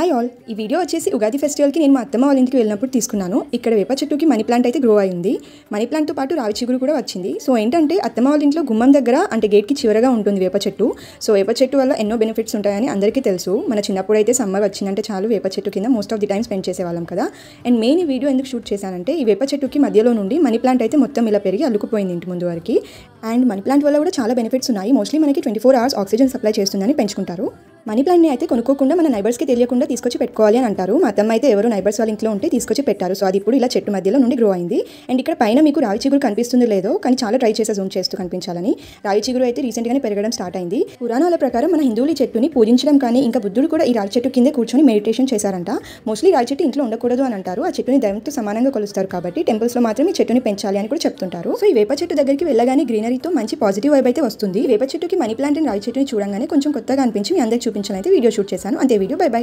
Hi all, ఈ video వచ్చేసి ఉగాది ఫెస్టివల్కి నేను మా అత్తమ్మ వాళ్ళ ఇంటికి వెళ్ళినప్పుడు తీసుకున్నాను. ఇక్కడ వేప చెట్టుకి మనీ ప్లాంట్ అయితే గ్రో అయింది. మనీ ప్లాంట్తో పాటు రావి చిగురు కూడా వచ్చింది. సో ఏంటంటే అత్తమ్మ వాళ్ళ ఇంట్లో గుమ్మం దగ్గర అంటే గేట్కి చివరగా ఉంటుంది వేప చెట్టు. సో వేప చెట్టు వల్ల ఎన్నో బెనిఫిట్స్ ఉంటాయని అందరికీ తెలుసు. మన చిన్నప్పుడు అయితే సమ్మర్ వచ్చిందంటే చాలు వేప చెట్టు కింద most of the time spend చేసేవాళ్ళం కదా. అండ్ మెయిన్ ఈ వీడియో ఎందుకు షూట్ చేశానంటే ఈ వేప చెట్టుకి మధ్యలో నుండి మనీ ప్లాంట్ అయితే మొత్తం ఇలా పెరిగి అల్లుకుపోయింది ఇంటి ముందు వరకు. అండ్ మనీ ప్లాంట్ వల్ల కూడా చాలా బెనిఫిట్స్ ఉన్నాయి. మోస్ట్లీ మనకి 24 hours ఆక్సిజన్ సప్లై చేస్తుందని పెంచుకుంటారు. మనీ ప్లాంట్ని అయితే కొనుక్కోకుండా మన నైబర్స్కి తెలియకుండా తీసుకొచ్చి పెట్టుకోవాలి అని అంటారు. మా అత్తమ్మ అయితే ఎవరు నైబర్స్ వాళ్ళ ఇంట్లో ఉంటే తీసుకొచ్చి పెట్టారు. సో అది ఇప్పుడు ఇలా చెట్టు మధ్యలో నుండి గ్రో అయింది. అండ్ ఇక్కడ పైన మీకు రావి చిగురు కనిపిస్తుంది లేదో, కానీ చాలా ట్రై చేసే జూమ్ చేస్తూ కనిపించాలని. రావి చిగురు అయితే రీసెంట్గానే పెరగడం స్టార్ట్ అయింది. పురాణాల ప్రకారం మన హిందువులు ఈ చెట్టుని పూజించడం కానీ, ఇంకా బుద్ధుడు కూడా ఈ రావి చెట్టు కిందే కూర్చొని మెడిటేషన్ చేశారంట. మోస్ట్లీ రావి చెట్టు ఇంట్లో ఉండకూడదు అని అంటారు. ఆ చెట్టుని దైవంతో సమానంగా కొలుస్తారు కాబట్టి టెంపుల్స్లో మాత్రం ఈ చెట్టుని పెంచాలి అని కూడా చెప్తుంటారు. సో ఈ వేప చెట్టు దగ్గరికి వెళ్ళగానే గ్రీనరీతో మంచి పాజిటివ్ వైబ్ అయితే వస్తుంది. వేప చెట్టుకి మనీ ప్లాంట్ అండ్ రావి చెట్టుని చూడగానే కొంచెం కొత్తగా అనిపించి మీ అందరికి చూపించాలని అయితే వీడియో షూట్ చేశాను. అంతే వీడియో. By by.